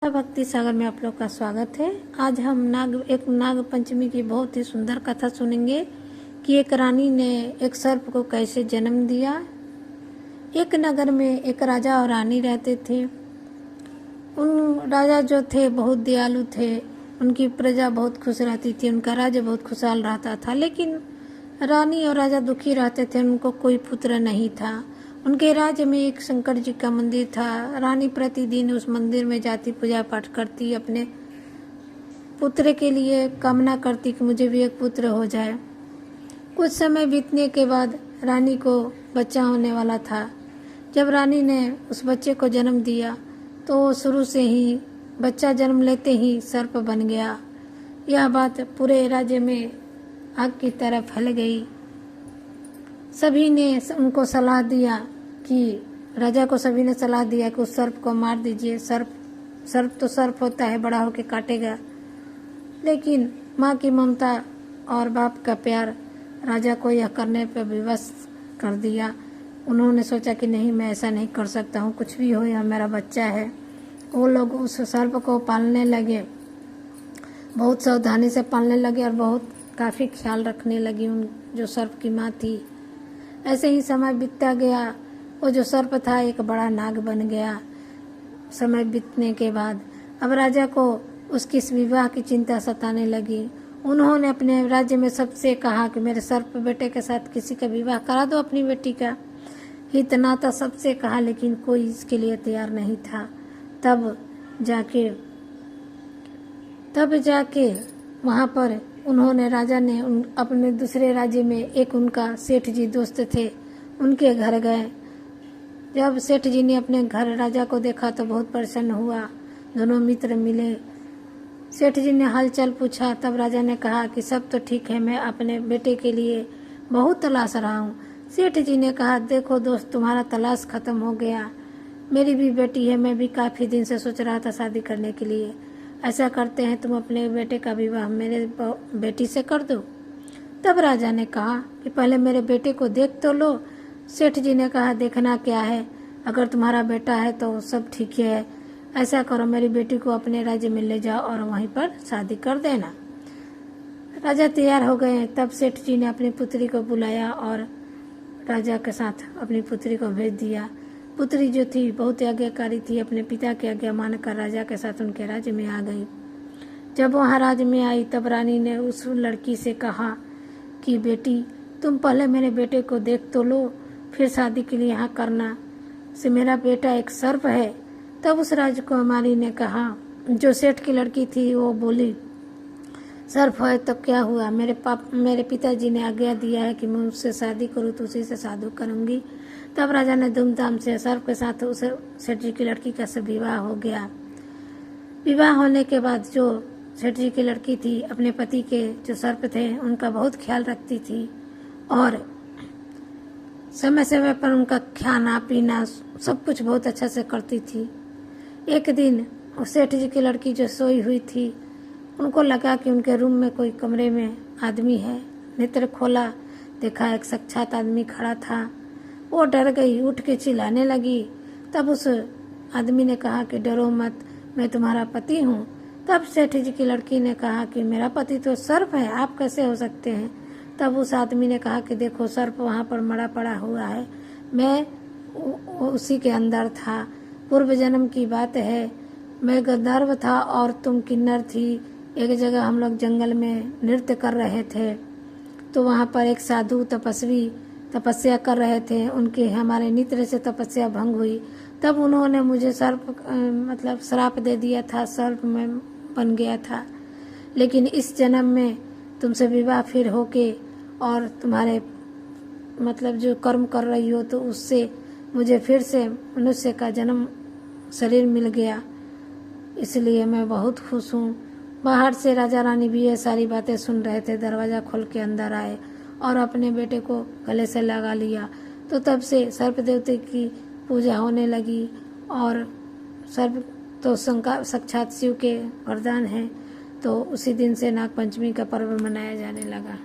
भक्ति सागर में आप लोग का स्वागत है। आज हम एक नाग पंचमी की बहुत ही सुंदर कथा सुनेंगे कि एक रानी ने एक सर्प को कैसे जन्म दिया। एक नगर में एक राजा और रानी रहते थे। उन राजा जो थे बहुत दयालु थे, उनकी प्रजा बहुत खुश रहती थी, उनका राज्य बहुत खुशहाल रहता था। लेकिन रानी और राजा दुखी रहते थे, उनको कोई पुत्र नहीं था। उनके राज्य में एक शंकर जी का मंदिर था। रानी प्रतिदिन उस मंदिर में जाती, पूजा पाठ करती, अपने पुत्र के लिए कामना करती कि मुझे भी एक पुत्र हो जाए। कुछ समय बीतने के बाद रानी को बच्चा होने वाला था। जब रानी ने उस बच्चे को जन्म दिया तो वो शुरू से ही बच्चा जन्म लेते ही सर्प बन गया। यह बात पूरे राज्य में आग की तरह फैल गई। सभी ने उनको सलाह दिया कि राजा को सभी ने सलाह दिया कि उस सर्प को मार दीजिए। सर्प तो सर्प होता है, बड़ा होकर काटेगा। लेकिन माँ की ममता और बाप का प्यार राजा को यह करने पर विवश कर दिया। उन्होंने सोचा कि नहीं, मैं ऐसा नहीं कर सकता हूँ, कुछ भी हो, यह मेरा बच्चा है। वो लोग उस सर्प को पालने लगे, बहुत सावधानी से पालने लगे और बहुत काफ़ी ख्याल रखने लगी उन जो सर्प की माँ थी। ऐसे ही समय बीतता गया। वो जो सर्प था एक बड़ा नाग बन गया। समय बीतने के बाद अब राजा को उसकी विवाह की चिंता सताने लगी। उन्होंने अपने राज्य में सबसे कहा कि मेरे सर्प बेटे के साथ किसी का विवाह करा दो अपनी बेटी का। हित नाता सबसे कहा, लेकिन कोई इसके लिए तैयार नहीं था। तब जाके वहाँ पर उन्होंने राजा ने अपने दूसरे राज्य में एक उनका सेठ जी दोस्त थे, उनके घर गए। जब सेठ जी ने अपने घर राजा को देखा तो बहुत प्रसन्न हुआ। दोनों मित्र मिले, सेठ जी ने हालचाल पूछा। तब राजा ने कहा कि सब तो ठीक है, मैं अपने बेटे के लिए बहुत तलाश रहा हूँ। सेठ जी ने कहा, देखो दोस्त, तुम्हारा तलाश खत्म हो गया। मेरी भी बेटी है, मैं भी काफ़ी दिन से सोच रहा था शादी करने के लिए। ऐसा करते हैं, तुम अपने बेटे का विवाह मेरे बेटी से कर दो। तब राजा ने कहा कि पहले मेरे बेटे को देख तो लो। सेठ जी ने कहा, देखना क्या है, अगर तुम्हारा बेटा है तो सब ठीक है। ऐसा करो, मेरी बेटी को अपने राज्य में ले जाओ और वहीं पर शादी कर देना। राजा तैयार हो गए। तब सेठ जी ने अपनी पुत्री को बुलाया और राजा के साथ अपनी पुत्री को भेज दिया। पुत्री जो थी बहुत आज्ञाकारी थी, अपने पिता की आज्ञा मानकर राजा के साथ उनके राज्य में आ गई। जब वहाँ राज्य में आई तब रानी ने उस लड़की से कहा कि बेटी, तुम पहले मेरे बेटे को देख तो लो, फिर शादी के लिए यहाँ करना। से मेरा बेटा एक सर्प है। तब उस राजकुमारी ने कहा, जो सेठ की लड़की थी, वो बोली, सर्प है तो क्या हुआ, मेरे पिताजी ने आज्ञा दिया है कि मैं उससे शादी करूँ तो उसी से शादी करूँगी। तब राजा ने धूमधाम से सर्प के साथ उस सेठ जी की लड़की का से विवाह हो गया। विवाह होने के बाद जो सेठ जी की लड़की थी, अपने पति के जो सर्प थे उनका बहुत ख्याल रखती थी और समय समय पर उनका खाना पीना सब कुछ बहुत अच्छा से करती थी। एक दिन सेठ जी की लड़की जो सोई हुई थी, उनको लगा कि उनके रूम में कोई कमरे में आदमी है। नेत्र खोला, देखा एक साक्षात आदमी खड़ा था। वो डर गई, उठ के चिल्लाने लगी। तब उस आदमी ने कहा कि डरो मत, मैं तुम्हारा पति हूँ। तब सेठ जी की लड़की ने कहा कि मेरा पति तो सर्प है, आप कैसे हो सकते हैं। तब उस आदमी ने कहा कि देखो, सर्प वहाँ पर मरा पड़ा हुआ है, मैं उसी के अंदर था। पूर्व जन्म की बात है, मैं गंधर्व था और तुम किन्नर थी। एक जगह हम लोग जंगल में नृत्य कर रहे थे, तो वहाँ पर एक साधु तपस्वी तपस्या कर रहे थे। उनके हमारे नृत्य से तपस्या भंग हुई। तब उन्होंने मुझे सर्प श्राप दे दिया था, सर्प में बन गया था। लेकिन इस जन्म में तुमसे विवाह फिर होके और तुम्हारे जो कर्म कर रही हो, तो उससे मुझे फिर से मनुष्य का जन्म शरीर मिल गया, इसलिए मैं बहुत खुश हूँ। बाहर से राजा रानी भी ये सारी बातें सुन रहे थे। दरवाज़ा खोल के अंदर आए और अपने बेटे को गले से लगा लिया। तो तब से सर्प देवते की पूजा होने लगी और सर्प तो साक्षात शिव के वरदान हैं। तो उसी दिन से नाग पंचमी का पर्व मनाया जाने लगा।